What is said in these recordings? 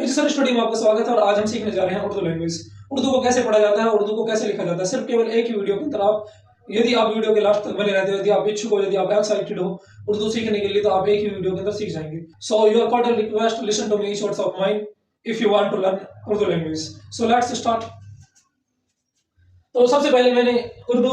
जी sir, study में आपका स्वागत है और आज हम सीखने जा रहे हैं उर्दू लैंग्वेज। उर्दू को कैसे पढ़ा जाता है, उर्दू को कैसे लिखा जाता है, सिर्फ केवल एक ही वीडियो के अंदर आप, यदि आप वीडियो के लास्ट तक बने रहते हो, यदि आप इच्छुक हो, यदि आप एक्साइटेड हो उर्दू सीखने के लिए, तो आप एक ही वीडियो के अंदर सीख जाएंगे। So your cordial request, listen to me each words of mine if you want to learn Urdu language. So let's start. तो सबसे पहले मैंने उर्दू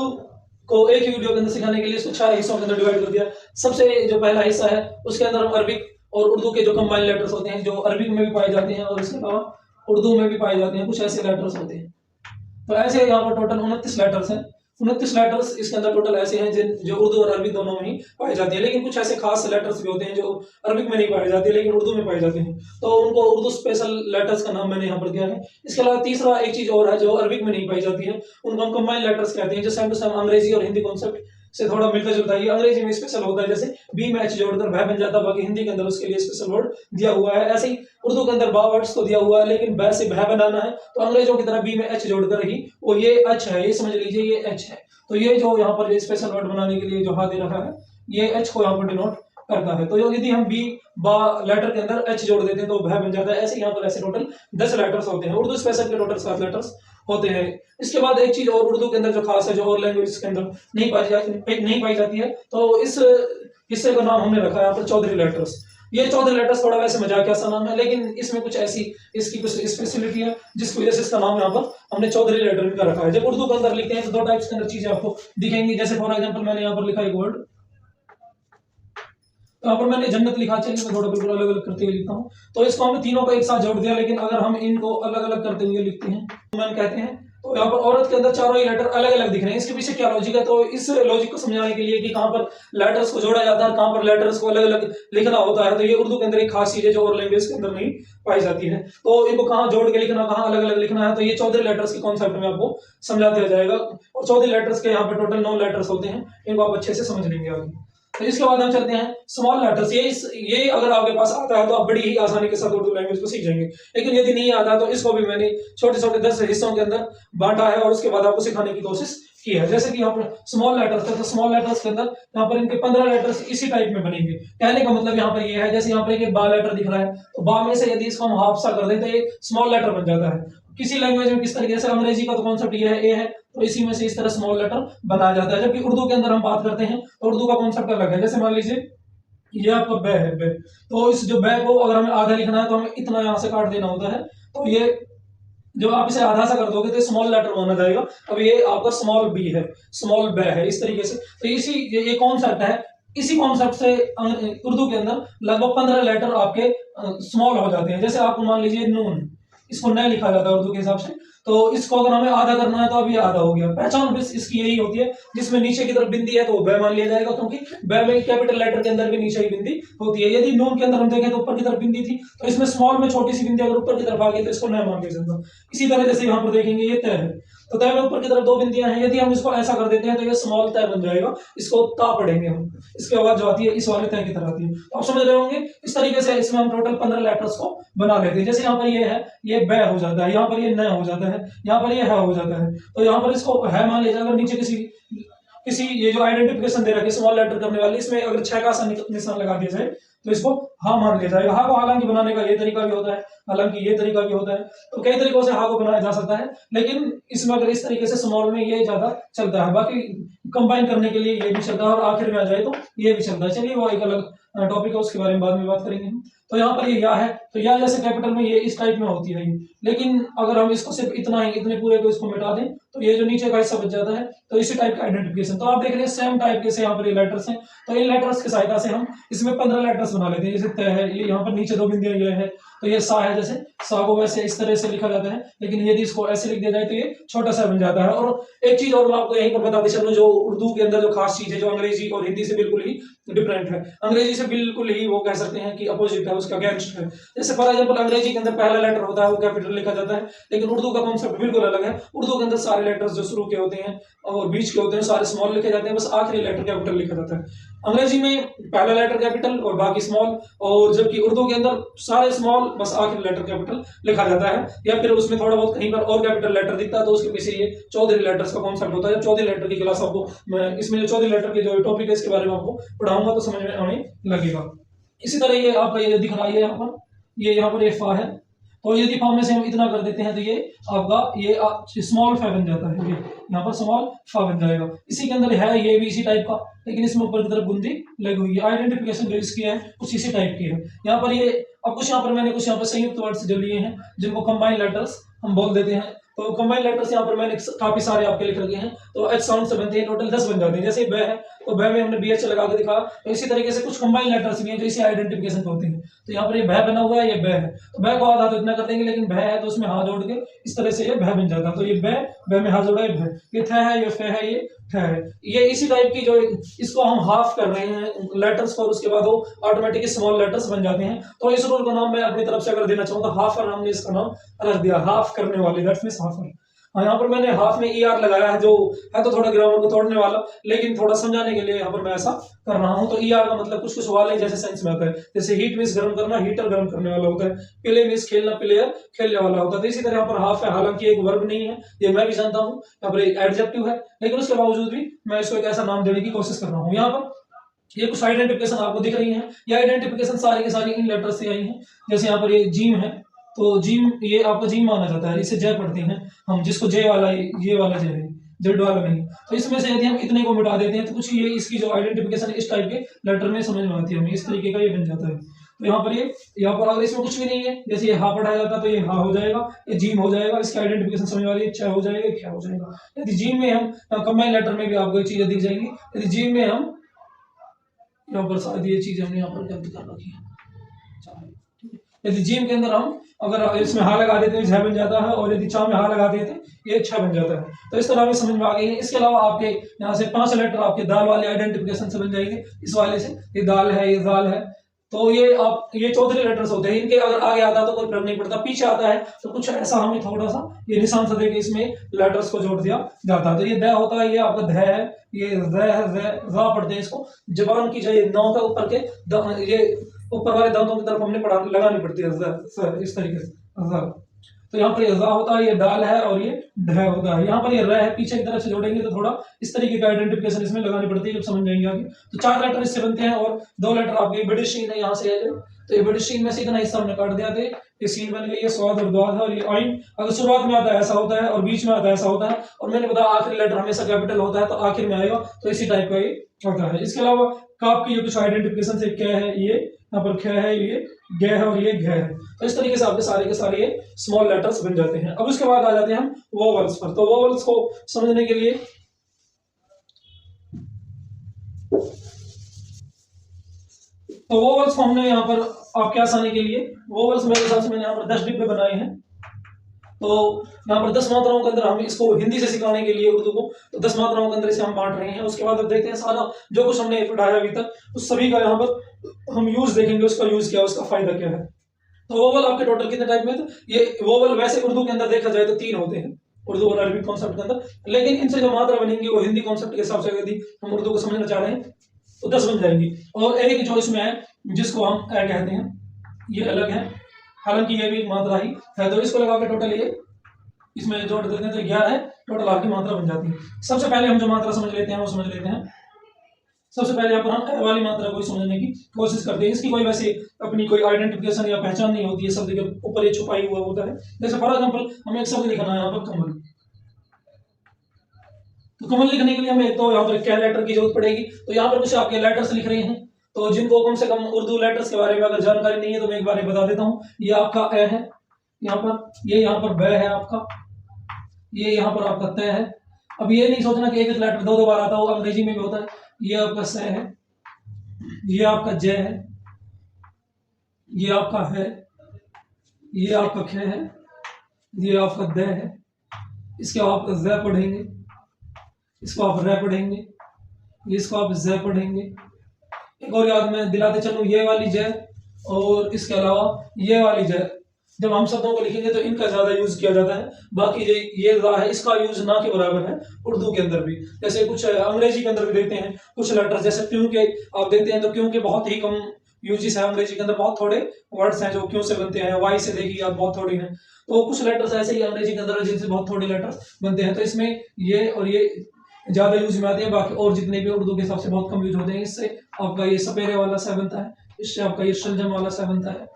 को एक ही वीडियो के अंदर सिखाने के लिए इसको 4 हिस्सों के अंदर डिवाइड कर दिया। सबसे जो पहला हिस्सा है उसके अंदर हम अरबिक और उर्दू के जो कंबाइंड लेटर्स होते हैं, जो अरबिक में भी पाए जाते हैं और इसके अलावा उर्दू में भी पाए जाते हैं, कुछ ऐसे लेटर्स होते हैं। तो ऐसे यहाँ पर टोटल 29 लेटर्स हैं। 29 लेटर्स इसके अंदर टोटल ऐसे हैं जो उर्दू और अरबी दोनों में ही पाए जाते हैं, लेकिन कुछ ऐसे खास लेटर्स भी होते हैं जो अरबिक में नहीं पाए जाते लेकिन उर्दू में पाए जाते हैं, तो उनको उर्दू स्पेशल लेटर्स का नाम मैंने यहाँ पर दिया है। इसके अलावा तीसरा एक चीज और है जो अरबिक में नहीं पाई जाती है, उनको हम कंबाइंड लेटर्स कहते हैं, जो सेम टू सेम अंग्रेजी और हिंदी कॉन्सेप्ट से थोड़ा मिलता जुलता है। ये अंग्रेजी में स्पेशल होता है, जैसे बी में एच जोड़कर भय बन जाता है, बाकी हिंदी के अंदर उसके लिए स्पेशल वर्ड दिया हुआ है। ऐसे ही उर्दू के अंदर बा वर्ड्स तो दिया हुआ है, लेकिन बै से भय बनाना है तो अंग्रेजों की तरह बी में एच जोड़कर ही वो ये एच है, ये समझ लीजिए ये एच है। तो ये जो यहाँ पर स्पेशल वर्ड बनाने के लिए जो हाथ दे रखा है, ये एच को यहाँ पर डिनोट करता है। तो यदि हम बी बा लेटर के अंदर एच जोड़ देते हैं तो भय बन जाता है। ऐसे यहाँ पर ऐसे टोटल 10 लेटर्स होते हैं। उर्दू स्पेशल के टोटल 7 लेटर्स होते हैं। इसके बाद एक चीज और उर्दू के अंदर जो खास है, जो और लैंग्वेज के अंदर नहीं पाई जाती है, तो इस हिस्से का नाम हमने रखा है यहाँ पर चौधरी लेटर्स। ये चौधरी लेटर्स थोड़ा वैसे मजाकिया सा नाम है, लेकिन इसमें कुछ ऐसी इसकी कुछ स्पेशलिटी है जिसकी वजह से इसका नाम यहाँ पर हमने चौधरी लेटर का रखा है। जब उर्दू के अंदर लिखते हैं तो 2 टाइप्स के अंदर चीजें आपको दिखेंगी। जैसे फॉर एग्जाम्पल मैंने यहाँ पर लिखा एक वर्ड, यहाँ पर मैंने जन्नत लिखा, चलिए मैं थोड़ा बिल्कुल अलग अलग करते हुए लिखता हूँ। तो इसको हमने तीनों को एक साथ जोड़ दिया, लेकिन अगर हम इनको अलग अलग करते हुए लिखते हैं तो मैन कहते हैं, तो यहाँ पर औरत के अंदर चारों ही लेटर अलग अलग दिख रहे हैं। इसके पीछे क्या लॉजिक है, तो इस लॉजिक को समझाने के लिए कि कहाँ पर लेटर्स को जोड़ा जाता है, कहाँ पर लेटर्स को अलग अलग लिखना होता है, तो ये उर्दू के अंदर एक खास चीज है जो और लैंग्वेज के अंदर नहीं पाई जाती है। तो इनको कहाँ जोड़ के लिखना, कहाँ अलग अलग लिखना है, तो ये चौधरी लेटर्स के कॉन्सेप्ट में आपको समझा दिया जाएगा। और चौधरी लेटर्स के यहाँ पर टोटल 9 लेटर्स होते हैं, इनको आप अच्छे से समझ लेंगे आगे। तो इसके बाद हम चलते हैं स्मॉल लेटर्स। ये अगर आपके पास आता है तो आप बड़ी ही आसानी के साथ उर्दू लैंग्वेज को सीख जाएंगे, लेकिन यदि नहीं आता तो इसको भी मैंने छोटे छोटे 10 हिस्सों के अंदर बांटा है और उसके बाद आपको सिखाने की कोशिश की है। जैसे कि यहाँ पर स्मॉल लेटर्स है, तो स्मॉल लेटर्स के अंदर यहाँ पर इनके 15 लेटर्स इसी टाइप में बनेंगे। कहने का मतलब यहाँ पर ये है, जैसे यहाँ पर एक बा लेटर दिख रहा है, तो बा में से यदि इसको हम हाफ सा कर दें तो ये स्मॉल लेटर बन जाता है। किसी लैंग्वेज में किस तरीके से, अंग्रेजी का तो कॉन्सेप्ट ये है, ए है, तो इसी में से इस तरह स्मॉल लेटर बनाया जाता है। जबकि उर्दू के अंदर हम बात करते हैं तो उर्दू का कॉन्सेप्ट अलग है। जैसे मान लीजिए ये आपका बै है, बै, तो इस जो बै को अगर हमें आधा लिखना है तो हमें इतना यहाँ से काट देना होता है, तो ये जब आप इसे आधा सा कर दोगे तो स्मॉल लेटर माना जाएगा। अब ये आपका स्मॉल बी है, स्मॉल बै है, इस तरीके से। तो इसी ये कॉन्सेप्ट है, इसी कॉन्सेप्ट से उर्दू के अंदर लगभग 15 लेटर आपके स्मॉल हो जाते हैं। जैसे आपको मान लीजिए नून, इसको न लिखा जाता है उर्दू के हिसाब से, तो इसको अगर हमें आधा करना है तो अब ये आधा हो गया। पहचान बस इसकी यही होती है, जिसमें नीचे की तरफ बिंदी है तो बै मान लिया जाएगा, क्योंकि बै में कैपिटल लेटर के अंदर भी नीचे ही बिंदी होती है। यदि नून के अंदर हम देखें तो ऊपर की तरफ बिंदी थी, तो इसमें स्मॉल में छोटी सी बिंदी अगर ऊपर की तरफ आ गई तो इसको न मान लिया जाएगा। इसी तरह जैसे यहाँ पर देखेंगे ये तय है, तो तय में ऊपर की तरफ 2 बिंदियां हैं, यदि हम इसको ऐसा कर देते हैं तो ये स्मॉल तय बन जाएगा। इसको ता पढ़ेंगे हम, इसके बाद जो आती है इस वाले तय की तरह आती है। तो आप समझ रहे होंगे, इस तरीके से इसमें हम टोटल 15 लेटर्स को बना लेते हैं। जैसे यहाँ पर ये है, ये बै हो जाता है, यहाँ पर ये न हो जाता है, यहाँ पर ये है हो जाता है, तो यहाँ पर इसको है मान लिया जाएगा। नीचे किसी ये जो आइडेंटिफिकेशन दे रखी है स्मॉल लेटर करने वाली, इसमें अगर 6 का निशान लगा दिया जाए तो इसको हा मान लिया जाएगा। हा को हालांकि बनाने का ये तरीका भी होता है, हालांकि ये तरीका भी होता है, तो कई तरीकों से हा को बनाया जा सकता है, लेकिन इसमें अगर इस तरीके से स्मॉल में ये ज्यादा चलता है। बाकी कंबाइन करने के लिए ये भी चलता है और आखिर में आ जाए तो ये भी चलता है। चलिए वो एक अलग टॉपिक है, उसके बारे में बाद में बात करेंगे हम। तो यहाँ पर ये या है, तो या जैसे कैपिटल में ये इस टाइप में होती है, लेकिन अगर हम इसको सिर्फ इतना ही, इतने पूरे को इसको मिटा दें तो ये जो नीचे का हिस्सा बच जाता है, तो इसी टाइप का आइडेंटिफिकेशन। तो आप देख रहे हैं सेम टाइप के से यहाँ पर ये लेटर्स हैं, तो इन लेटर्स की सहायता से हम इसमें 15 लेटर्स बना लेते हैं। जैसे तय है, ये यहाँ पर नीचे 2 बिंदियां ये है, तो ये सा है, जैसे सा को वैसे इस तरह से लिखा जाता है, लेकिन यदि इसको ऐसे लिख दिया जाए तो ये छोटा सा बन जाता है। और एक चीज और मैं आपको यहीं पर बताते चलूं, जो उर्दू के अंदर जो खास चीज है, जो अंग्रेजी और हिंदी से बिल्कुल ही डिफरेंट है, अंग्रेजी से बिल्कुल ही वो कह सकते हैं कि अपोजिट है, उसका अगेंस्ट है। जैसे फॉर एग्जांपल अंग्रेजी के अंदर पहला लेटर होता है वो कैपिटल लिखा जाता है, लेकिन उर्दू का कॉन्सेप्ट बिल्कुल अलग है। उर्दू के अंदर सारे लेटर्स जो शुरू के होते हैं और बीच के होते हैं सारे स्मॉल लिखे जाते हैं, बस आखिरी लेटर कैपिटल लिखा जाता है। अंग्रेजी में पहला लेटर कैपिटल और बाकी स्मॉल, और जबकि उर्दू के अंदर सारे स्मॉल बस आखिरी लेटर कैपिटल लिखा जाता है, या फिर उसमें थोड़ा बहुत कहीं पर और कैपिटल लेटर दिखता है, तो उसके पीछे ये चौधरी लेटर्स का कॉन्सेप्ट होता है। जब चौधरी लेटर की क्लास आपको मैं इसमें जो चौधरी लेटर के जो टॉपिक है इसके बारे में आपको पढ़ाऊंगा तो समझ में आने लगेगा। इसी तरह ये आपका ये दिख रहा है, ये यहाँ पर ये फा है, तो यदि फॉर्म में से हम इतना कर देते हैं तो ये आपका ये स्मॉल फा बन जाता है, ये यहाँ पर स्मॉल फा बन जाएगा। इसी के अंदर है ये भी इसी टाइप का, लेकिन इसमें ऊपर की तरफ बूंदी लगी हुई है। आइडेंटिफिकेशन जो इसकी है कुछ इसी टाइप की है। यहाँ पर ये अब कुछ यहाँ पर मैंने कुछ यहाँ पर संयुक्त वर्ड्स जो लिए हैं जिनको कंबाइन लेटर्स हम बोल देते हैं। तो कंबाइन लेटर्स यहाँ पर मैंने काफी सारे आपके लिख रखे हैं। तो एच साउंड से बनते हैं, टोटल 10 बन जाते हैं। जैसे ब है तो ब में हमने BH लगा के दिखा। तो इसी तरीके से कुछ कंबाइन लेटर्स भी हैं जो इसी आइडेंटिफिकेशन पे होते हैं। तो यहाँ पर ये भ बना हुआ है, ये ब है, तो ब को आधा तो इतना कर देंगे, लेकिन भ है तो उसमें हा जोड़ के इस तरह से ये भ बन जाता है। तो ये ब में हा जोड़ा है भ, ये थ है, ये फ है, ये ठ है। ये इसी टाइप की जो इसको हम हाफ कर रहे हैं लेटर्स को, और उसके बाद वो ऑटोमेटिकली स्मॉल लेटर्स बन जाते हैं। तो इस रूल का नाम मैं अपनी तरफ से अगर देना चाहूंगा, हाफर, हमने इसका नाम रख दिया, हाफ करने वाले, दैट्स मींस हाफर। हाँ, यहाँ पर मैंने हाफ में ER लगाया है, जो है तो थोड़ा ग्रामर को तोड़ने वाला, लेकिन थोड़ा समझाने के लिए यहाँ पर मैं ऐसा कर रहा हूँ। तो ER का मतलब कुछ कुछ वाले जैसे सेंस में आता है, जैसे हीट मीन्स गर्म करना, हीटर गर्म करने वाला होता है, प्ले मीन्स खेलना, प्लेयर खेलने वाला होता है। तो इसी तरह यहाँ पर हाफ है, हालांकि एक वर्ब नहीं है, ये मैं भी जानता हूँ, यहाँ पर एक एडजेक्टिव है, लेकिन उसके बावजूद भी मैं इसको एक ऐसा नाम देने की कोशिश कर रहा हूँ। यहाँ पर ये कुछ आइडेंटिफिकेशन आपको दिख रही है, ये आइडेंटिफिकेशन सारी की सारी इन लेटर से आई है। जैसे यहाँ पर ये जीम है, तो जीम ये आपका जीम माना जाता है, इसे जय पढ़ते हैं हम, जिसको जय वाला, ये वाला जय है, जेड वाला नहीं। तो इसमें से यदि हम इतने को मिटा देते हैं तो कुछ ये इसकी जो आइडेंटिफिकेशन इस टाइप के लेटर में समझ में आती है हमें, इस तरीके का ये बन जाता है। तो यहाँ पर अगर इसमें कुछ भी नहीं है, जैसे ये हा पढ़ाया जाता है तो ये हा हो जाएगा, ये जीम हो जाएगा, इसकी आइडेंटिफिकेशन समझ वाली च हो जाएगा, क्या हो जाएगा। यदि जीम में हम कंबाइन लेटर में भी आपको ये चीजें दिख जाएंगी। यदि जीम में हम यहाँ पर शायद ये चीज हमने यहाँ पर गलत कर रखी है, यदि जीम के अंदर हम अगर इसमें हा लगा देते हैं झ बन जाता है, और यदि चा में हा लगा देते हैं ये छ बन जाता है। तो इस तरह हमें समझ में आ गई है। इसके अलावा आपके यहाँ से 5 लेटर आपके दाल वाले आइडेंटिफिकेशन से बन जाएंगे, इस वाले से, ये दाल है, ये दाल है। तो ये चौधरी लेटर्स होते हैं, इनके अगर आगे आता तो कोई फर्क नहीं पड़ता, पीछे आता है तो कुछ ऐसा हमें थोड़ा सा ये निशान सा देके इसमें लेटर्स को जोड़ दिया जाता है। तो ये द होता है, ये आपका ध है, ये ज है, ज पढ़ते हैं इसको। जबान की जो ये नौ का ऊपर के ये ऊपर वाले दांतों की तरफ हमने लगानी पड़ती है, इस तरीके से। तो यहाँ पर ये ज़ा होता है, ये दाल है, और ये ढ होता है। यहाँ पर ये र है, पीछे की तरफ से जोड़ेंगे तो थोड़ा इस तरीके का आइडेंटिफिकेशन इसमें लगानी पड़ती है, जब समझ जाएंगे आगे। तो 4 लेटर इससे बनते हैं, और 2 लेटर आपके बड़ी शीन है, यहाँ से है जो, तो ये बड़ी शीन में से इतना हिस्सा हमने काट दिया थे, ये सीन बन गई है, स्वाद और द्वाद है, और ये आइन अगर शुरुआत में आता है ऐसा होता है, और बीच में आता है ऐसा होता है, और मैंने बताया आखिरी लेटर हमेशा कैपिटल होता है, तो आखिर में आएगा, तो इसी टाइप का ये होता है। इसके अलावा काप की जो कुछ आइडेंटिफिकेशन से क्या है, ये यहाँ पर ख है, ये ग है, और ये घ है। तो इस तरीके से आपके सारे के सारे ये स्मॉल लेटर्स बन जाते हैं। अब उसके बाद आ जाते हैं हम वोवल्स पर। तो वोवल्स को समझने के लिए तो वोवल्स को हमने यहाँ पर आपके आसानी के लिए वोवल्स मेरे हिसाब से मैंने यहाँ पर 10 डिब्बे बनाए हैं। तो यहाँ पर 10 मात्राओं के अंदर हम इसको हिंदी से सिखाने के लिए उर्दू को, तो 10 मात्राओं के अंदर इसे हम बांट रहे हैं। उसके बाद अब देखते हैं सारा जो कुछ हमने पढ़ाया अभी तक उस सभी का यहाँ पर हम यूज देखेंगे, उसका यूज क्या, उसका फायदा क्या है। तो वोवल आपके टोटल कितने टाइप में, तो ये वोवल वैसे उर्दू के अंदर देखा जाए तो 3 होते हैं, उर्दू और अरबी कॉन्सेप्ट के अंदर, लेकिन इनसे जो मात्रा बनेंगी वो हिंदी कॉन्सेप्ट के हिसाब से यदि हम उर्दू को समझना चाह रहे हैं तो 10 बन जाएंगी। और एक जो इसमें है जिसको हम क्या कहते हैं, ये अलग है, हालांकि ये भी एक मात्रा ही है, तो इसको लगा के टोटल ये इसमें जोड़ देते हैं तो 11 है, टोटल आपकी मात्रा बन जाती है। सबसे पहले हम जो मात्रा समझ लेते हैं वो समझ लेते हैं। सबसे पहले यहाँ पर हम वाली मात्रा को समझने की कोशिश करते हैं। इसकी कोई वैसे अपनी कोई आइडेंटिफिकेशन या पहचान नहीं होती है, शब्द के ऊपर ये छुपाई हुआ होता है। जैसे फॉर एग्जाम्पल हमें एक शब्द लिखना है यहाँ पर कमल, तो कमल लिखने के लिए हमें तो यहाँ पर क्या लेटर की जरूरत पड़ेगी। तो यहाँ पर कुछ आपके लेटर्स लिख रहे हैं, तो जिनको कम से कम उर्दू लेटर्स के बारे में अगर जानकारी नहीं है तो मैं एक बार बता देता हूँ। ये आपका ए है यहाँ पर, ये यहाँ पर ब है आपका, ये यहाँ पर आपका तय है। अब ये नहीं सोचना कि एक एक लेटर 2 बार आता हो, अंग्रेजी में भी होता है। ये आपका स है, ये आपका ज है, ये आपका है, ये आपका ख है, ये आपका द है। इसके आप ज पढ़ेंगे, इसको आप र पढ़ेंगे, इसको आप ज पढ़ेंगे। एक और याद में दिलाते चलूं, ये वाली ज और इसके अलावा ये वाली ज, जब हम शब्दों को लिखेंगे तो इनका ज्यादा यूज किया जाता है। बाकी ये रा है, इसका यूज ना के बराबर है उर्दू के अंदर भी। जैसे कुछ अंग्रेजी के अंदर भी देखते हैं कुछ लेटर्स, जैसे क्यों के आप देखते हैं तो क्यों के बहुत ही कम यूजेस है अंग्रेजी के अंदर, बहुत थोड़े वर्ड्स हैं जो क्यों से बनते हैं। वाई से देखिए आप बहुत थोड़ी हैं, तो कुछ लेटर्स ऐसे ही अंग्रेजी के अंदर जिनसे बहुत थोड़े लेटर्स बनते हैं। तो इसमें ये और ये ज्यादा यूज में आते हैं, बाकी और जितने भी उर्दू के हिसाब से बहुत कम यूज होते हैं। इससे आपका ये सपेरे वाला सा बनता है, इससे आपका ये शलजम वाला सा बनता है,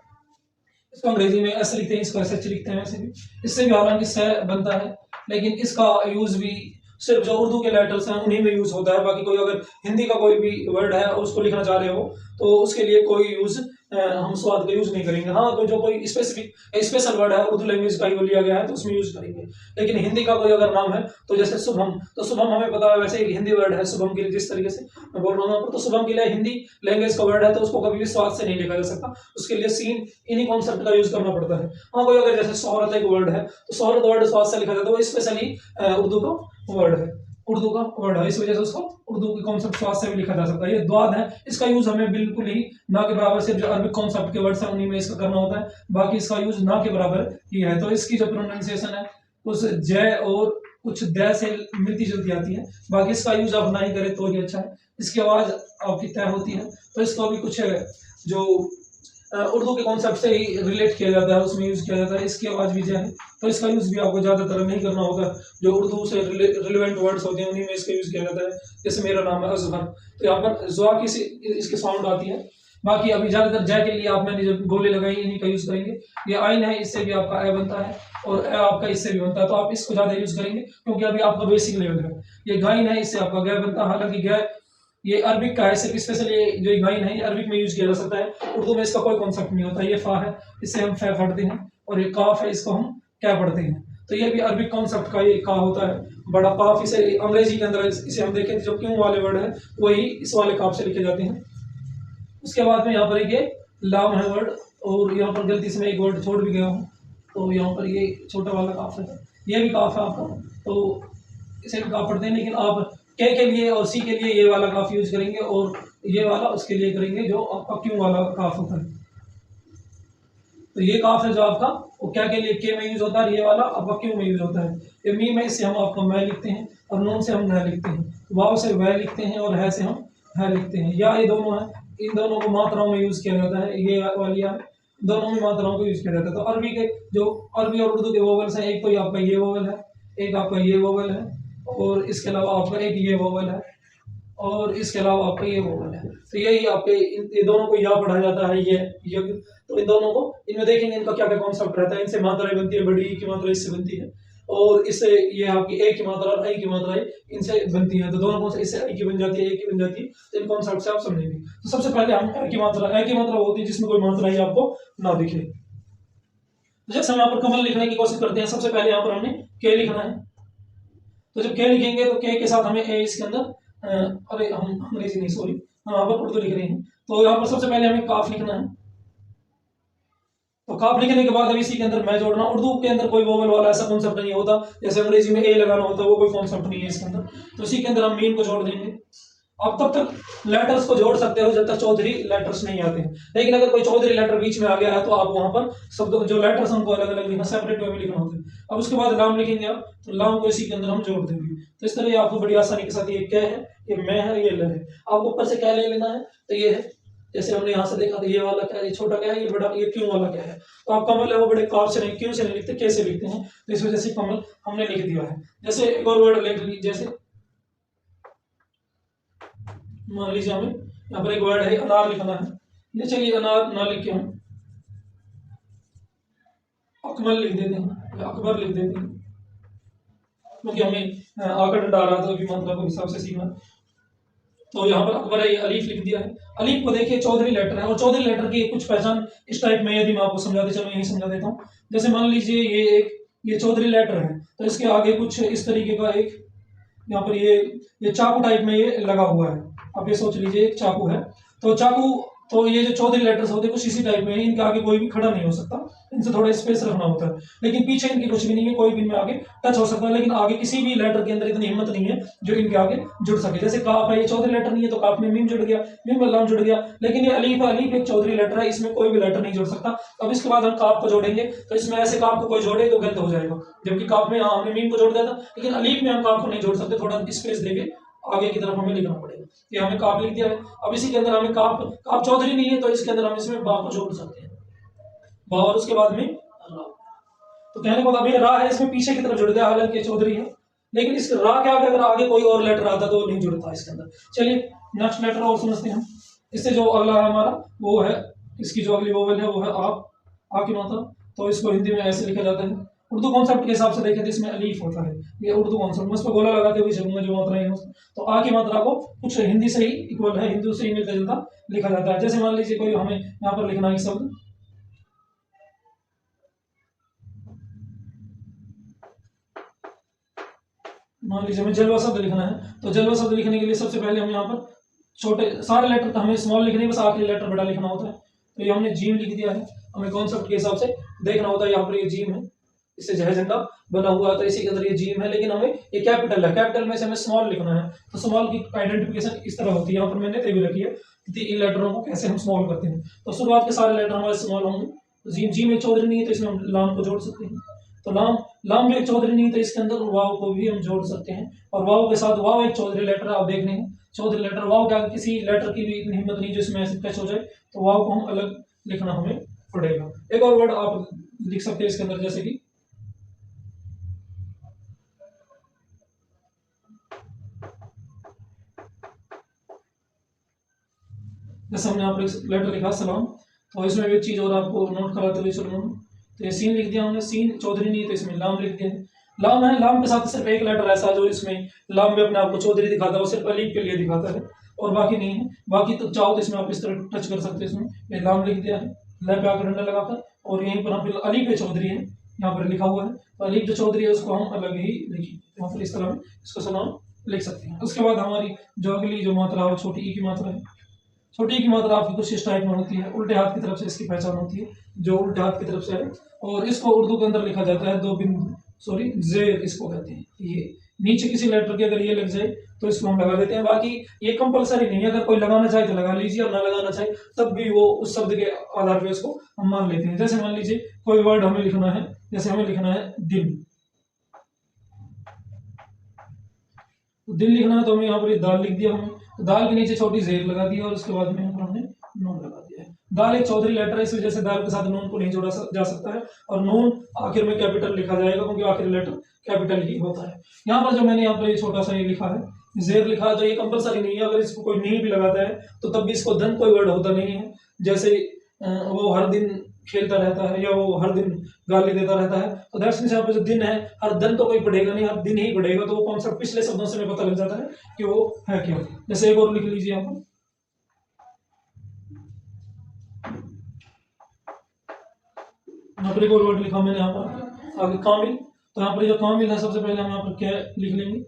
इसको अंग्रेजी में एस लिखते हैं, इसको एस एच लिखते हैं। वैसे भी इससे भी हालांकि स बनता है, लेकिन इसका यूज भी सिर्फ जो उर्दू के लेटर्स हैं उन्हीं में यूज होता है। बाकी कोई अगर हिंदी का कोई भी वर्ड है और उसको लिखना चाह रहे हो तो उसके लिए कोई यूज हम स्वाद का यूज नहीं करेंगे। हाँ, तो जो कोई स्पेसिफिक स्पेशल वर्ड है उर्दू लैंग्वेज का ही वो लिया गया है तो उसमें यूज करेंगे। लेकिन हिंदी का कोई अगर नाम है तो जैसे शुभम, तो शुभम हमें पता है वैसे एक हिंदी वर्ड है शुभम के लिए, जिस तरीके से मैं बोल रहा हूँ, तो शुभम के लिए हिंदी लैंग्वेज का वर्ड है तो उसको कभी भी स्वाद से नहीं लिखा जा सकता, उसके लिए सीन इन्हीं कॉन्सेप्ट का यूज करना पड़ता है। हाँ, कोई अगर जैसे शोहरत एक वर्ड है तो शोहरत वर्ड स्वाद से लिखा जाता है, वो स्पेशली उर्दू का वर्ड है, उर्दू का वर्ड है, इस वजह से उसको उर्दू के कॉन्सेप्ट स्वाद से भी लिखा जा सकता है। ये द्वाद है, इसका यूज हमें बिल्कुल ही ना के बराबर, सिर्फ जो अरबिक कॉन्सेप्ट के वर्ड्स हैं उन्हीं में इसका करना होता है, बाकी इसका यूज ना के बराबर ही है। तो इसकी जो प्रोनाउंसिएशन है उस जय और कुछ द से मिलती जुलती आती है, बाकी इसका यूज आप ना ही करें तो ही अच्छा है। इसकी आवाज आपकी तय होती है तो इसको भी कुछ जो उर्दू के कॉन्सेप्ट से ही रिलेट किया जाता है उसमें यूज किया जाता है। इसकी आवाज भी जो है तो इसका यूज भी आपको ज्यादातर नहीं करना होता, जो उर्दू से रिलेवेंट वर्ड्स होते हैं उन्हीं में इसका यूज किया जाता है। जैसे मेरा नाम है अजहर, तो यहाँ पर जुआ की इसकी साउंड आती है। बाकी अभी ज्यादातर जय के लिए आप मैंने जो गोले लगाई इन्हीं का यूज करेंगे। ये आइन है, इससे भी आपका ए बनता है और ए आपका इससे भी बनता है, तो आप इसको ज्यादा यूज करेंगे क्योंकि अभी आपका बेसिक लेवल है। ये गाइन है, इससे आपका गै बनता है, हालांकि गै ये अरबिक का है, सिर्फ स्पेशली ये जो गाइन है ये अरबिक में यूज किया जा सकता है, उर्दू में इसका कोई कॉन्सेप्ट नहीं होता। ये फा है, इससे हम फै पढ़ते हैं, और ये काफ है, इसको हम क्या पढ़ते हैं, तो ये भी अरबिक कॉन्सेप्ट का ये का होता है। बड़ा काफ, इसे अंग्रेजी के अंदर इसे हम देखें जो क्यों वाले वर्ड है वही इस वाले काफ से लिखे जाते हैं। उसके बाद में यहाँ पर ये लाम है वर्ड, और यहाँ पर गलती से मैं एक वर्ड छोड़ भी गया हूँ, तो यहाँ पर ये छोटा वाला काफ है, ये भी काफ है आपका, तो इसे भी काफ पढ़ते हैं। लेकिन आप के लिए और सी के लिए ये वाला काफ यूज करेंगे और ये वाला उसके लिए करेंगे जो आपका क्यों वाला काफ होता है। तो ये काफ है जो आपका वो क्या के लिए के में यूज होता है, ये वाला आपका क्यों में यूज होता है। ये मी में इससे हम आपका मैं लिखते हैं, और नून से हम न लिखते हैं, वाव से वह लिखते हैं, और है से हम है लिखते हैं। या ये दोनों है, इन दोनों को मात्राओं में यूज किया जाता है, ये वाली या दोनों में मात्राओं को यूज किया जाता है। तो अरबी के जो अरबी और उर्दू के वोवल्स हैं, एक तो ये आपका ये वोवल है, एक आपका ये वोवल है, और इसके अलावा आपका एक ये वोवल है, और इसके अलावा आपका ये वोवल है। तो यही आपके ये दोनों को या पढ़ा जाता है, ये तो इन दोनों को इनमें देखेंगे इनका क्या क्या कॉन्सेप्ट रहता है। इनसे मात्राएं बनती है, बड़ी ई की मात्रा इससे बनती है, और इससे ये आपकी ए की मात्रा और आई की मात्राएं इनसे बनती है। तो दोनों को इससे आई की बन जाती है, ए की बन जाती है, तो इन कॉन्सेप्ट से आप समझेंगे। तो सबसे पहले हम ए की मात्रा होती है जिसमें कोई मात्रा ही आपको ना दिखे। जैसे हम यहाँ पर कमल लिखने की कोशिश करते हैं, सबसे पहले यहाँ पर हमने के लिखना है, तो जब के लिखेंगे तो के साथ हमें ए इसके अंदर अरे हम अंग्रेजी नहीं सॉरी हम यहाँ पर उर्दू लिख रहे हैं, तो यहाँ पर सबसे पहले हमें काफ लिखना है। तो काफ लिखने के बाद अभी इसी के अंदर मैं जोड़ना। उर्दू के अंदर कोई वोवल वाला ऐसा कॉन्सेप्ट नहीं होता, जैसे अंग्रेजी में ए लगाना होता है, वो कोई कॉन्सेप्ट नहीं है इसके अंदर। तो इसी के अंदर हम मीम को जोड़ देंगे। आप तब तक लेटर्स को जोड़ सकते हो जब तक चौधरी लेटर्स नहीं आते हैं, लेकिन अगर कोई चौधरी लेटर बीच में आ गया है तो आप वहां पर शब्दों जो लेटर्स हमको अलग अलग लिखना, सेपरेट वे में लिखना होता है। अब उसके बाद लाम लिखेंगे आप, तो लाम को इसी के अंदर हम जोड़ देंगे। तो इस तरह आपको बड़ी आसानी के साथ ये क्या है, ये मैं है, ये ल है। आपको ऊपर से क्या ले लेना है, तो ये है, जैसे हमने यहाँ से देखा था, ये वाला क्या है, ये छोटा क्या है, ये बड़ा, ये क्यों वाला क्या है। तो आप कमल है वो बड़े काफ से नहीं, क्यों से नहीं लिखते, कैसे लिखते हैं, तो इस वजह से कमल हमने लिख दिया है। जैसे एक और वर्ड लिख लीजिए, जैसे मान लीजिए हमें यहाँ पर एक वर्ड है अनार लिखना है, ये चलिए अनार ना लिख के हम अकमल लिख देते हैं या अकबर लिख देते हैं, क्योंकि हमें आकर डरा रहा था अभी मात्रा को हिसाब से सीखना। तो यहाँ पर अकबर है, ये अलीफ लिख दिया है। अलीफ को देखिए चौधरी लेटर है, और चौधरी लेटर की कुछ पहचान इस टाइप में, यदि मैं आपको समझाते चलो यही समझा देता हूँ। जैसे मान लीजिए ये चौधरी लेटर है, तो इसके आगे कुछ इस तरीके का एक यहाँ पर ये चाकू टाइप में ये लगा हुआ है। आप ये सोच लीजिए एक चाकू है, तो चाकू, तो ये जो चौधरी लेटर्स होते हैं कुछ इसी टाइप में, इनके आगे कोई भी खड़ा नहीं हो सकता, इनसे थोड़ा स्पेस रखना होता है। लेकिन पीछे इनकी कुछ भी नहीं है, कोई भी इनमें आगे टच हो सकता है, लेकिन आगे किसी भी लेटर के अंदर इतनी हिम्मत नहीं है जो इनके आगे जुड़ सके। जैसे काफ है, ये चौधरी लेटर नहीं है, तो काफ में मीम जुड़ गया, मीम में लाम जुड़ गया। लेकिन ये अलीफ है, अलीफ एक चौधरी लेटर है, इसमें कोई भी लेटर नहीं जुड़ सकता। अब इसके बाद हम काफ को जोड़ेंगे, तो इसमें ऐसे काफ को कोई जोड़े तो गलत हो जाएगा, जबकि काफ में हमने मीम को जोड़ दिया था, लेकिन अलीफ में हम काफ को नहीं जोड़ सकते, थोड़ा स्पेस देके आगे की तरफ हमें लिखना पड़ेगा। ये हमें काफ लिख दिया है। अब इसी के अंदर हमें काफ चौधरी नहीं है, तो इसके अंदर हम इसमें बा को जोड़ सकते हैं, बा, और उसके बाद में रा। तो कहने को अभी रा है, इसमें पीछे की तरफ जुड़ गया, हालांकि चौधरी है, लेकिन इस रा के आगे अगर आगे कोई और लेटर आता तो नहीं जुड़ता इसके अंदर। चलिए नेक्स्ट लेटर और समझते हैं हम। इससे जो अगला है हमारा वो है, इसकी जो अगली वोवेल है वो है आप। आ की मात्रा, तो इसको हिंदी में ऐसे लिखा जाता है। उर्दू कॉन्सेप्ट के हिसाब से देखें तो इसमें अलीफ होता है, ये उर्दू कॉन्सेप्ट में, उस पर गोला लगाते हुए चलूंगा जो मात्रा है। तो आ की मात्रा को कुछ हिंदी से ही इक्वल है, हिंदी से ही मिलता जुलता लिखा जाता है। जैसे मान लीजिए कोई हमें यहाँ पर लिखना है शब्द, मान लीजिए हमें जलवा शब्द लिखना है, तो जलवा शब्द लिखने के लिए सबसे पहले हम यहाँ पर छोटे सारे लेटर तो हमें स्मॉल लिखने, बस आखिरी लेटर बड़ा लिखना होता है। तो ये हमने जीम लिख दिया है, हमें कॉन्सेप्ट के हिसाब से देखना होता है। यहाँ पर ये जीम है, इससे जो है झंडा बना हुआ है, तो इसी के अंदर ये जीम है, लेकिन हमें ये कैपिटल है, कैपिटल में से हमें स्मॉल लिखना है। तो स्मॉल की आइडेंटिफिकेशन इस तरह होती है, यहाँ पर मैंने टेबल रखी है कि इन लेटरों को कैसे हम स्मॉल करते हैं। तो शुरुआत के सारे लेटर हमारे स्मॉल होंगे। जीम जीम एक चौधरी नहीं है तो इसमें हम लाम को जोड़ सकते हैं, तो लाम लाम भी एक चौधरी नहीं है तो इसके अंदर वाव को भी हम जोड़ सकते हैं, और वाव के साथ वाव एक चौधरी लेटर आप देख रहे हैं, चौधरी लेटर वाव क्या, किसी लेटर की भी इतनी हिम्मत नहीं जो इसमें ऐसे टच हो जाए, तो वाव को हम अलग लिखना हमें पड़ेगा। एक और वर्ड आप लिख सकते हैं इसके अंदर, जैसे कि जैसे हमने यहाँ पर लेटर लिखा सलाम, तो इसमें एक चीज और आपको नोट कराते हुए चलूंगा। तो ये सीन लिख दिया हमने, सीन चौधरी नहीं है तो इसमें लाम लिख दिया है। लाम है, लाम के साथ सिर्फ एक लेटर ऐसा जो इसमें लाम में अपने आप को चौधरी दिखाता है, वो सिर्फ अलीफ के लिए दिखाता है और बाकी नहीं है। बाकी तो चाहो तो इसमें आप इस तरह टच कर सकते हैं, इसमें ये लाम लिख दिया है, लै पे आकर डंडा लगाकर, और यहीं पर हम अलीफ पे चौधरी है यहाँ पर लिखा हुआ है, तो अलीफ जो चौधरी है उसको हम अलग ही लिखेंगे, यहाँ पर इस तरह इसको सलाम लिख सकते हैं। उसके बाद हमारी जो अगली जो मात्रा है छोटी ई की मात्रा है। छोटी की मात्रा आपकी कुछ इस टाइप में होती है, उल्टे हाथ की तरफ से इसकी पहचान होती है, जो उल्टे हाथ की तरफ से है, और इसको उर्दू के अंदर लिखा जाता है दो बिंदु, सॉरी जेर इसको कहते हैं। ये नीचे किसी लेटर के अगर ये लग जाए तो इसको हम लगा देते हैं, बाकी ये कंपलसरी नहीं है, अगर कोई लगाना चाहे तो लगा लीजिए और ना लगाना चाहे तब भी वो उस शब्द के आधार पर इसको हम मान लेते हैं। जैसे मान लीजिए कोई वर्ड हमें लिखना है, जैसे हमें लिखना है दिल, दिल लिखना है तो हमें यहाँ पर दाल लिख दिया, हमें तो दाल के नीचे छोटी जेर लगा दी और उसके बाद में यहाँ पर हमने नून लगा दिया है। दाल एक चौधरी लेटर है, इस वजह से दाल के साथ नून को नहीं जोड़ा जा सकता है, और नून आखिर में कैपिटल लिखा जाएगा क्योंकि आखिरी लेटर कैपिटल ही होता है। यहाँ पर जो मैंने यहाँ पर ये छोटा सा ये लिखा है जेर लिखा, जो ये कंपलसरी नहीं है, अगर इसको कोई नहीं भी लगाता है तो तब भी इसको धन कोई वर्ड होता नहीं है। जैसे वो हर दिन खेलता रहता है या वो हर दिन गाली देता रहता है, तो दैट्स मींस यहाँ पे जो दिन है हर दिन तो कोई पढ़ेगा नहीं, हर दिन ही पढ़ेगा, तो वो कॉन्सेप्ट पिछले शब्दों से हमें पता लग जाता है कि वो है क्या। जैसे एक और लिख लीजिए यहाँ पर, एक और वर्ड लिखा मैंने यहाँ पर आगे कामिल, तो यहाँ पर जो कामिल है सबसे पहले हम यहाँ पर क्या लिख लेंगे,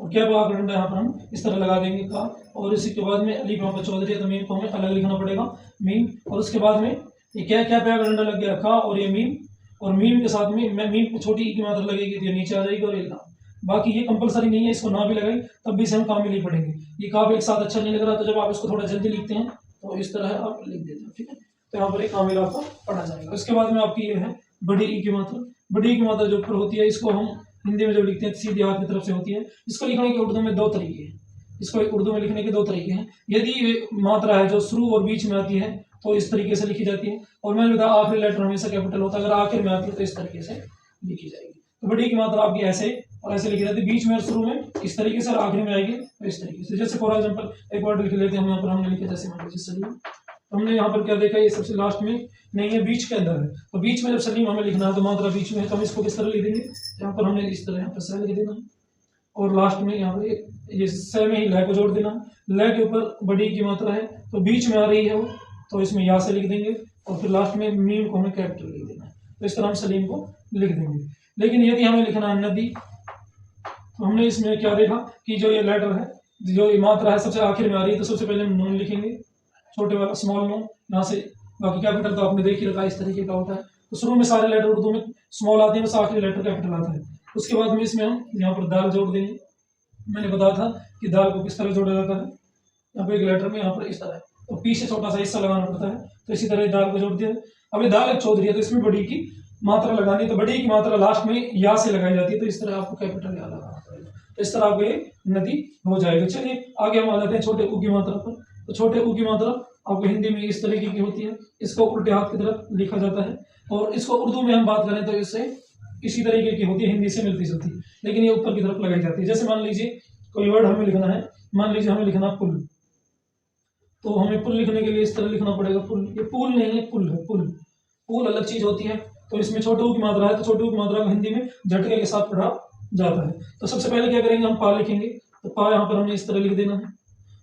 और क्या आकर डंडा यहाँ पर हम इस तरह लगा देंगे का, और इसी के बाद में अलीफ यहाँ पर चौधरी है तो मीम को हमें अलग लिखना पड़ेगा मीम, और उसके बाद में ये क्या क्या पे आकर डंडा लग गया का, और ये मीम, और मीम के साथ में मीम को छोटी ई की मात्रा लगेगी तो ये नीचे आ जाएगी, और ये लाम। बाकी ये कंपलसरी नहीं है, इसको ना भी लगाई तब भी इसे हम कामिल ही पढ़ेंगे। ये का भी एक साथ अच्छा नहीं लग रहा, तो जब आप इसको थोड़ा जल्दी लिखते हैं तो इस तरह आप लिख देते हैं, ठीक है। तो यहाँ पर एक कामिल आपका पढ़ा जाएगा। उसके बाद में आपकी ये है बड़ी ई की मात्रा। बड़ी ई की मात्रा जो ऊपर होती है इसको हम हिंदी में जो लिखते हैं सीधे हाथ की तरफ से होती है। इसको लिखने के उर्दू में दो तरीके हैं, इसको उर्दू में लिखने के दो तरीके हैं। यदि मात्रा है जो शुरू और बीच में आती है तो इस तरीके से लिखी जाती है, और मैंने बताया आखिरी लेटर हमेशा कैपिटल होता है, अगर आखिर में आती है तो इस तरीके से लिखी जाएगी। तो बड़ी की मात्रा आपकी ऐसे और ऐसे लिखी जाती है, बीच में और शुरू में इस तरीके से, और आखिरी में आएगी तो इस तरीके से। जैसे फॉर एग्जाम्पल एक वर्ड लिख लेते हैं हम, यहाँ पर हमने लिखा जैसे मान लीजिए सलीम, हमने यहाँ पर क्या देखा ये सबसे लास्ट में नहीं है, बीच के अंदर है, तो बीच में जब सलीम हमें लिखना है तो मात्रा बीच में है, तो हम इसको किस तरह लिख देंगे, यहाँ पर हमने इस तरह यहाँ पर सह लिख देना, और लास्ट में यहाँ पर ये सह में ही लय को जोड़ देना। लय के ऊपर बड़ी की मात्रा है तो बीच में आ रही है वो, तो इसमें या से लिख देंगे, और फिर लास्ट में मीम को हमें कैपिटल लिख देना है, तो इस तरह हम सलीम को लिख देंगे। लेकिन यदि हमें लिखना है नदी, तो हमने इसमें क्या देखा कि जो ये लेटर है, जो ये मात्रा है सबसे आखिर में आ रही है, तो सबसे पहले हम नून लिखेंगे, छोटे वाला स्मॉल नून यहाँ से, बाकी कैपिटल तो आपने देख ही रखा इस तरीके का होता है। तो शुरू में सारे लेटर उर्दू में स्मॉल आते हैं, बस आखिरी लेटर कैपिटल आता है। उसके बाद में इसमें हम यहाँ पर दाल जोड़ देंगे। मैंने बताया था कि दाल को किस तरह जोड़ा जाता है, यहाँ पर एक लेटर में यहाँ पर इस तरह, तो पीछे छोटा सा हिस्सा लगाना पड़ता है, तो इसी तरह दाल को जोड़ दिया। अब ये दाल एक चौधरी है तो इसमें बड़ी की मात्रा लगानी, तो बड़ी की मात्रा लास्ट में या से लगाई जाती है, तो इस तरह आपको कैपिटल या लगाना पड़ेगा, तो इस तरह आपको ये नदी हो जाएगा। चलिए आगे हम आ जाते हैं छोटे ऊ की मात्रा पर। तो छोटे ऊ की मात्रा आपको हिंदी में इस तरीके की होती है, इसको उल्टे हाथ की तरफ लिखा जाता है, और इसको उर्दू में हम बात करें तो इससे इसी तरीके की होती है, हिंदी से मिलती जुलती, लेकिन ये ऊपर की तरफ लगाई जाती है। जैसे मान लीजिए कोई वर्ड हमें लिखना है, मान लीजिए हमें लिखना पुल, तो हमें पुल लिखने के लिए इस तरह लिखना पड़ेगा पुल। ये पुल नहीं है, पुल है, पुल। पुल अलग चीज होती है। तो इसमें छोटे ऊ की मात्रा है, तो छोटे ऊ की मात्रा को हिंदी में झटके के साथ पढ़ा जाता है। तो सबसे पहले क्या करेंगे, हम पा लिखेंगे। तो पा यहाँ पर हमने इस तरह लिख देना है।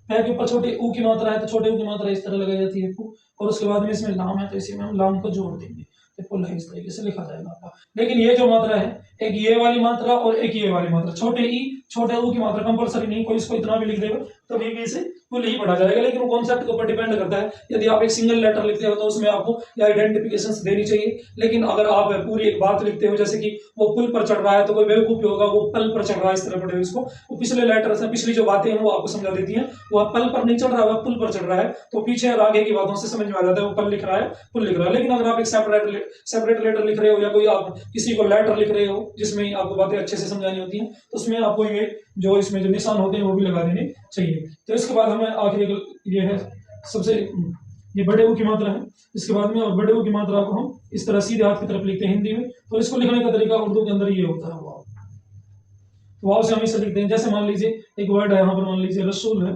पै के ऊपर छोटे ऊ की मात्रा है, तो छोटे ऊ की मात्रा इस तरह लगाई जाती है पू, और उसके बाद में इसमें लाम है, तो इसी में हम लाम को जोड़ देंगे, तो पुल है, इस तरीके से लिखा जाएगा। लेकिन ये जो मात्रा है, एक ये वाली मात्रा और एक ये वाली मात्रा, छोटे ई छोटे ऊ की मात्रा कंपलसरी नहीं, कोई इसको इतना भी लिख देगा तो भी इसे पुल ही पढ़ा जाएगा। लेकिन वो कॉन्सेप्ट के ऊपर डिपेंड करता है। यदि आप एक सिंगल लेटर लिखते हो तो उसमें आपको ये आइडेंटिफिकेशन देनी चाहिए। लेकिन अगर आप पूरी एक बात लिखते हो, जैसे कि वो पुल पर चढ़ रहा है, तो कोई बेवकूफ होगा वो पल पर चढ़ रहा है इस तरह पढ़ेगा इसको। वो पिछले लेटर से पिछली जो बातें हैं वो आपको समझा देती हैं। वो पल पर नहीं चढ़ रहा है, वह पुल पर चढ़ रहा है, तो पीछे और आगे की बातों से समझ में आ जाता है वो पल लिख रहा है, पुल लिख रहा है। लेकिन अगर आप एक सेपरेट लेटर लिख रहे हो, या कोई आप किसी को लेटर लिख रहे हो जिसमें आपको बातें अच्छे से समझानी होती हैं, तो उसमें आपको ये जो इसमें जो निशान होते हैं वो भी लगा देने चाहिए। तो इसके बाद हमें आखिरी ये है सबसे, ये बड़े ऊ की मात्रा है। इसके बाद में और बड़े ऊ की मात्रा को हम इस तरह सीधे हाथ की तरफ लिखते हैं हिंदी में। तो इसको लिखने का तरीका उर्दू के अंदर ये होता है वाव। तो वाव से हम इसे लिखते हैं। जैसे मान लीजिए एक वर्ड है यहाँ पर, मान लीजिए रसूल है।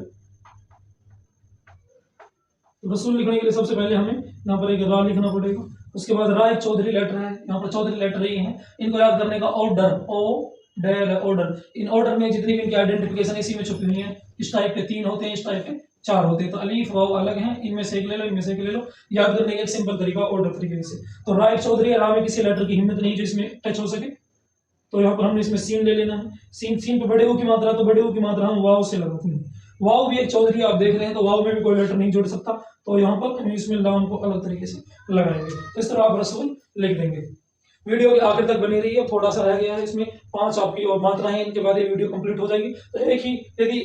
तो रसूल लिखने के लिए सबसे पहले हमें यहाँ पर एक रा लिखना पड़ेगा। उसके बाद रा एक चौधरी लेटर है, यहाँ पर चौधरी लेटर ही है। इनको याद करने का ऑर्डर, ऑर्डर, इन ऑर्डर में जितनी भी इनकी आइडेंटिफिकेशन इसी में छुपी हुई है। इस टाइप के 3 होते हैं, इस टाइप के 4 होते हैं। तो अलीफ वाव अलग हैं, इनमें से एक ले लो, इनमें से एक ले लो। याद करने का एक सिंपल तरीका ऑर्डर तरीके से। तो रा एक चौधरी है, रा में किसी लेटर की हिम्मत नहीं जो इसमें टच हो सके, तो यहाँ पर हमने इसमें सीन ले लेना है। सीन पे बड़े ऊ की मात्रा, तो बड़े ऊ की मात्रा हम वाव से लगाते हैं। वाव भी एक चौधरी आप देख रहे हैं, तो वाव में भी कोई लेटर नहीं जुड़ सकता, तो यहाँ पर हम इसमें लाम को अलग तरीके से लगाएंगे। तो इस तरह आप रसूल लिख देंगे। वीडियो के आखिर तक बनी रही है, थोड़ा सा रह गया है इसमें 5 आपकी और मात्राएं, इनके बाद ये वीडियो कंप्लीट हो जाएगी। तो एक ही, यदि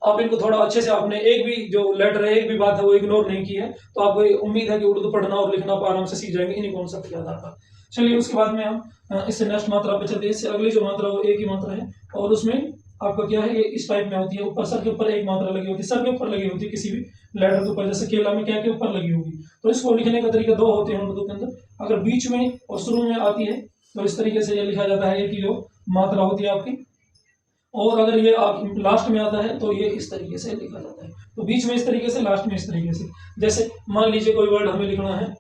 आप इनको थोड़ा अच्छे से, आपने एक भी जो लेटर है, एक भी बात है वो इग्नोर नहीं की है, तो आपको उम्मीद है कि उर्दू पढ़ना और लिखना आप आराम से सीख जाएंगे इन्हीं कॉन्सेप्ट के आधार पर। चलिए उसके बाद में हम इससे नेक्स्ट मात्रा पे चलते हैं। इससे अगली जो मात्रा वो एक ही मात्रा है, और उसमें आपका क्या है, ये इस टाइप में होती है। ऊपर सर के ऊपर एक मात्रा लगी होती है, सर के ऊपर लगी होती है किसी भी लेटर के ऊपर, जैसे केला में क्या के ऊपर लगी होगी। तो इसको लिखने का तरीका 2 होते हैं उर्दू के अंदर। अगर बीच में और शुरू में आती है तो इस तरीके से ये लिखा जाता है, एक ही जो मात्रा होती है आपकी। और अगर ये आप लास्ट में आता है तो ये इस तरीके से लिखा जाता है। तो बीच में इस तरीके से, लास्ट में इस तरीके से। जैसे मान लीजिए कोई वर्ड हमें लिखना है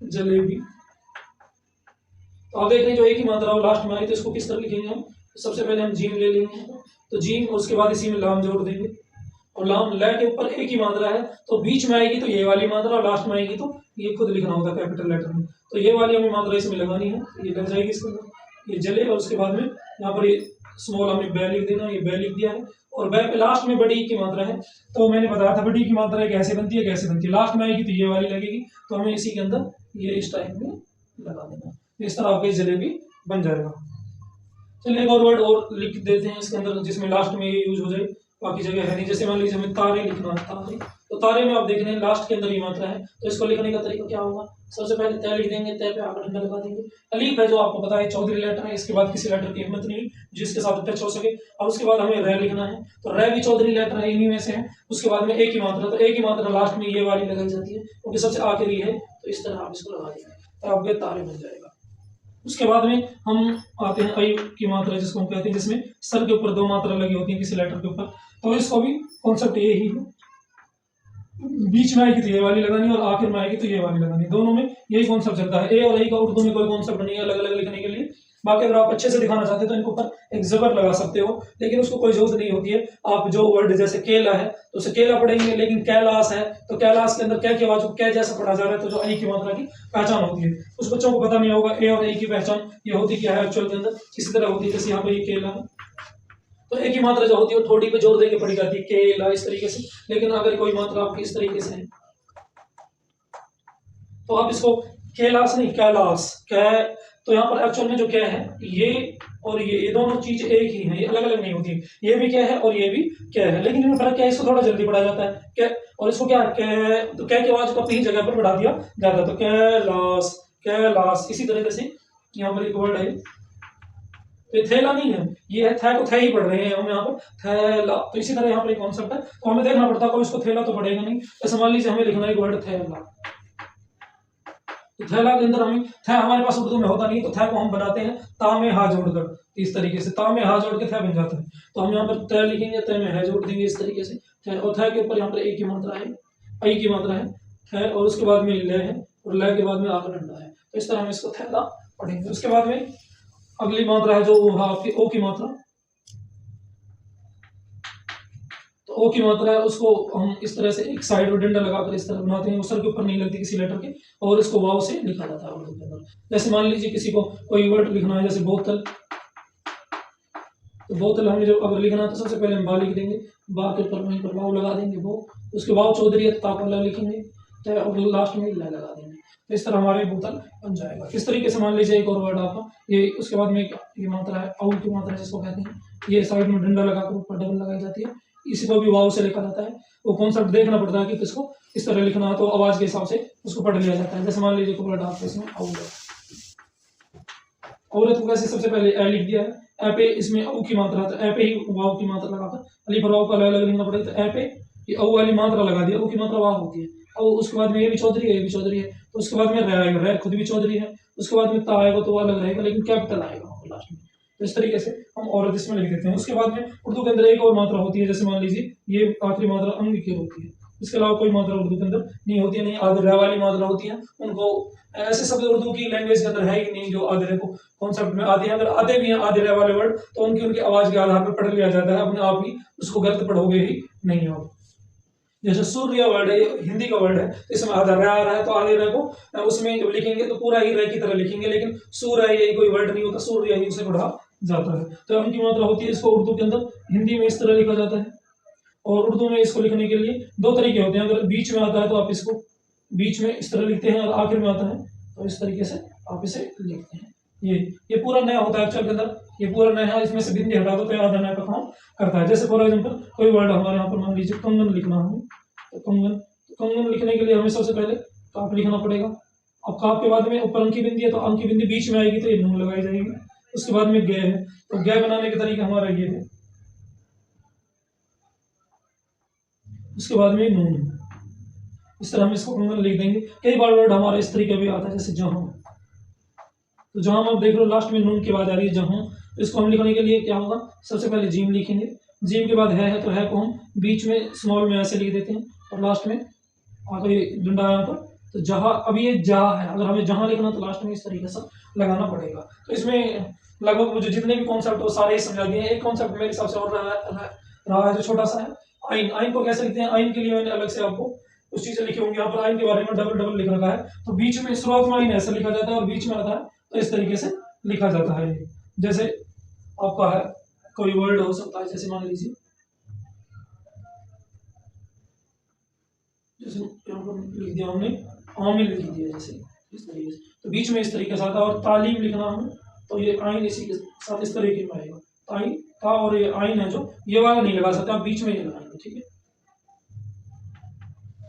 जलेबी, तो आप देख रहे हैं जो एक ही मात्रा हो लास्ट में आई, तो इसको किस तरह लिखेंगे हम। तो सबसे पहले हम जीम ले लेंगे, तो जीम, उसके बाद इसी में लाम जोड़ देंगे। और लाम लै के ऊपर एक ही मात्रा है, तो बीच में आएगी तो ये वाली मात्रा, और लास्ट में आएगी तो ये खुद लिखना होगा कैपिटल लेटर में। तो ये वाली हमें मात्रा इसमें लगानी है, ये लग जाएगी इसके अंदर, ये जले। और उसके बाद में यहाँ पर ये स्मॉल हमें बै लिख देना, ये बै लिख दिया है। और बै पे लास्ट में बड़ी की मात्रा है, तो मैंने बताया था बड़ी की मात्रा कैसे बनती है, कैसे बनती है। लास्ट में आएगी तो ये वाली लगेगी, तो हमें इसी के अंदर ये इस टाइप में लगा देना। इस तरह आपका जलेबी बन जाएगा। चलिए एक और वर्ड और लिख देते हैं इसके अंदर, जिसमें लास्ट में ये यूज हो जाए, बाकी जगह है नहीं। जैसे मान लीजिए हमें तारे लिखना है, तारे, तो तारे में आप देख रहे हैं लास्ट के अंदर ये मात्रा है, तो इसको लिखने का तरीका क्या होगा। सबसे पहले तय लिख देंगे, तय पे आकर डंडा लगा देंगे। अलीफ है जो आपको पता है चौधरी लेटर है, इसके बाद किसी लेटर की हिम्मत नहीं जिसके साथ टच हो सके। अब उसके बाद हमें रै लिखना है, तो रै भी चौधरी लेटर है, इन्हीं में से है। उसके बाद में एक ही मात्रा, तो एक ही मात्रा लास्ट में ये वाली लगाई जाती है क्योंकि सबसे आखिरी है, तो इस तरह आप इसको लगा देंगे, तो आपके तारे बन जाएगा। उसके बाद में हम आते हैं अयु की मात्रा, जिसको हम कहते हैं, जिसमें सर के ऊपर 2 मात्रा लगी होती है किसी लेटर के ऊपर। तो इसको भी कॉन्सेप्ट ये ही है, बीच में आएगी तो ये वाली लगानी और आखिर में आएगी तो ये वाली लगानी। दोनों में यही कॉन्सेप्ट चलता है। ए और आई का उर्दू में कोई कॉन्सेप्ट नहीं है अलग अलग लिखने के लिए। बाकी अगर आप अच्छे से दिखाना चाहते हैं तो इनके ऊपर एक जबर लगा सकते हो, लेकिन उसको कोई जरूरत नहीं होती है। आप जो वर्ड जैसे केला है तो उसे केला पढ़ेंगे, लेकिन कैलाश है तो कैलाश के अंदर क्या की आवाज क्या जैसा पढ़ा जा रहा है, तो जो आई की मात्रा की पहचान होती है। कुछ बच्चों को पता नहीं होगा ए और आई की पहचान ये होती क्या है एक्चुअल के अंदर, इसी तरह होती है। जैसे यहाँ पे ये केला है, तो एक ही मात्रा जो होती है वो ठोड़ी पे जोर देके पढ़ी जाती है, केला, इस तरीके से। लेकिन अगर कोई मात्रा आपकी इस तरीके से है तो आप इसको कैलाश नहीं कैलाश कै, तो यहाँ पर एक्चुअल में जो क्या है, ये और ये दोनों चीज एक ही है, ये अलग अलग नहीं होती। ये भी क्या है और ये भी क्या है, लेकिन इनमें फर्क क्या है, इसको थोड़ा जल्दी पढ़ा जाता है क्या, और इसको क्या कै, तो क्या की आवाज को अपनी जगह पर बढ़ा दिया जाता है। तो कैलाश कैलाश, इसी तरीके से यहाँ पर एक वर्ड है, तो थैला नहीं है, ये है थे को थे ही पढ़ रहे हैं हम यहाँ पर थैला। तो इसी तरह यहाँ पर एक कॉन्सेप्ट है, तो हमें देखना पड़ता है, कोई इसको थैला तो पढ़ेगा नहीं। जैसे मान लीजिए हमें लिखना है एक वर्ड थैला, तो थैला के अंदर हमें थ हमारे पास उर्दू में होता नहीं, तो थ को हम बनाते हैं ता में हा जोड़कर, इस तरीके से ता में हा जोड़ के थ बन जाता है। तो हम यहाँ पर त लिखेंगे, त में है जोड़ देंगे इस तरीके से थ, और थ के ऊपर यहाँ पर ए की मात्रा है, आई की मात्रा है थ, और उसके बाद में ल है, और ल के बाद में आ का डंडा है। तो इस तरह हम इसको थैला पढ़ेंगे। उसके बाद में अगली मात्रा है जो आपकी ओ की मात्रा। तो ओ की मात्रा है, उसको हम इस तरह से एक साइड में डंडा लगाकर इस तरह बनाते हैं, सर के ऊपर नहीं लगती किसी लेटर के, और इसको वाव से लिखा जाता है उर्दू के अंदर। जैसे मान लीजिए किसी को कोई वर्ड लिखना है, जैसे बोतल, तो बोतल हमें जो अगर लिखना है तो सबसे पहले हम बा लिख देंगे, बा के ऊपर वहीं पर वाव लगा देंगे, वो उसके वाव चौधरी है तो ता को लिखेंगे, और लास्ट में ल लगा देंगे। तो इस तरह हमारे बोतल बन जाएगा। इस तरीके से मान लीजिए एक और वर्ड आपका ये, उसके बाद में ये मात्रा है औ की मात्रा जिसको कहते हैं, ये साइड में डंडा लगाकर ऊपर डबल लगाई जाती है, इसी को भी वाव से लिखा जाता है। वो कॉन्सेप्ट देखना पड़ता है कि किसको इस तरह लिखना है, तो आवाज के हिसाब से उसको पढ़ लिया जाता है। जैसे मान लीजिए वर्ड आपको इसमें औरत को कैसे सबसे पहले ए लिख दिया है, ए पे इसमें औ की मात्रा, तो ए पे ही वाव की मात्रा लगाकर अली पर वाव का अलग अलग लिखना पड़ेगा। तो ए पे ये औ वाली मात्रा लगा दिया, औ की मात्रा वाव होती है, और उसके बाद में ये भी चौधरी है, ये भी चौधरी है, तो उसके बाद में रे आएगा, रे खुद भी चौधरी है, उसके बाद में ता आएगा तो वो अलग रहेगा, लेकिन कैपिटल आएगा लास्ट में। तो इस तरीके से हम औरत इसमें लिख देते हैं। उसके बाद में उर्दू के अंदर एक और मात्रा होती है, जैसे मान लीजिए ये आखिरी मात्रा अंग की होती है, इसके अलावा कोई मात्रा उर्दू के अंदर नहीं होती है, नहीं आधे वाली मात्रा होती है। उनको ऐसे शब्द उर्दू की लैंग्वेज के अंदर है ही नहीं जो आधे को कॉन्सेप्ट में आते हैं। अगर आधे भी हैं आधे वाले वर्ड, तो उनकी आवाज के आधार पर पढ़ लिया जाता है, अपने आप ही उसको गलत पढ़ोगे ही नहीं हो। जैसे सूर्य वर्ड है, हिंदी का वर्ड है, इसमें आधा रे आ रहा है, तो आधे रे को उसमें जब लिखेंगे तो पूरा ही रे की तरह लिखेंगे, लेकिन सूर्य यही कोई वर्ड नहीं होता, सूर्य ही उसे पढ़ा जाता है। तो उनकी मात्रा होती है, इसको उर्दू के अंदर हिंदी में इस तरह लिखा जाता है, और उर्दू में इसको लिखने के लिए दो तरीके होते हैं। अगर बीच में आता है तो आप इसको बीच में इस तरह लिखते हैं, और आखिर में आता है तो इस तरीके से आप इसे लिखते हैं। ये पूरा नया होता है एक्चुअल के अंदर, ये पूरा नया है, इसमें से बिंदी हटा दो तो आधा नया का काम करता है। जैसे फॉर एग्जाम्पल कोई वर्ड हमारे यहाँ पर मान लीजिए कंगन लिखना है, तो कंगन लिखने के लिए हमें सबसे पहले काप लिखना पड़ेगा। अब काप के बाद में ऊपर अंकी बिंदी है, तो अंकी बिंदी बीच में आएगी तो ये नून लगाई जाएगी। उसके बाद में गे है, तो गे बनाने का तरीका हमारा ये है, उसके बाद में नून है। इस तरह हम इसको कंगन लिख देंगे। कई बार वर्ड हमारा इस तरीके भी आता है, जैसे जहां, तो जहां आप देख लो लास्ट में नून की बात आ रही है जहां, तो इसको हम लिखने के लिए क्या होगा, सबसे पहले जीम लिखेंगे, जीम के बाद है, तो है को हम बीच में स्मॉल में ऐसे लिख देते हैं, और लास्ट में आगे डंडा यहाँ पर, तो जहां, अब ये जहा है, अगर हमें जहां लिखना तो लास्ट में इस तरीके से लगाना पड़ेगा। तो इसमें लगभग मुझे जितने भी कॉन्सेप्ट हो सारे ही समझा दिए हैं। एक कॉन्सेप्ट मेरे हिसाब से और रहा है जो छोटा सा है, आइन। आइन को कैसे लिखते हैं, आइन के लिए मैंने अलग से आपको कुछ चीजें लिखी होंगी। यहाँ पर आइन के बारे में डबल डबल लिख रखा है, तो बीच में शुरुआत में आइन ऐसा लिखा जाता है, और बीच में आता है तो इस तरीके से लिखा जाता है। जैसे आपका है कोई वर्ड हो सकता है, जैसे मान लीजिए, जैसे यहाँ पर लिख दिया हमने आमिल लिख दिया, जैसे इस तरीके से, तो बीच में इस तरीके से आता है। और तालीम लिखना हमें, तो ये आइन इसी के साथ इस तरीके में आएगा, ताई ता, और ये आइन है जो ये वाला नहीं लगा सकते, आप बीच में ही लगाएंगे, ठीक है।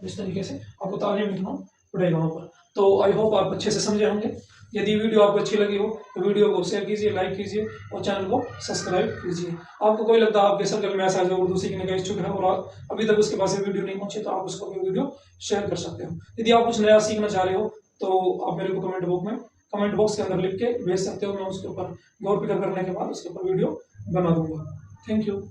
इस तरीके से आपको तालीम लिखना पड़ेगा वहां पर। तो आई होप आप अच्छे से समझे होंगे। यदि वीडियो आपको अच्छी लगी हो तो वीडियो को शेयर कीजिए, लाइक कीजिए, और चैनल को सब्सक्राइब कीजिए। आपको कोई लगता है आपके सर्कल में ऐसा जो उर्दू सीखने का इच्छुक है और अभी तक उसके पास वीडियो नहीं पहुंचे, तो आप उसको वीडियो शेयर कर सकते हो। यदि आप कुछ नया सीखना चाह रहे हो तो आप मेरे को कमेंट बॉक्स के अंदर लिख के भेज सकते हो। मैं उसके ऊपर गौर फिक्र करने के बाद उसके ऊपर वीडियो बना दूंगा। Thank you.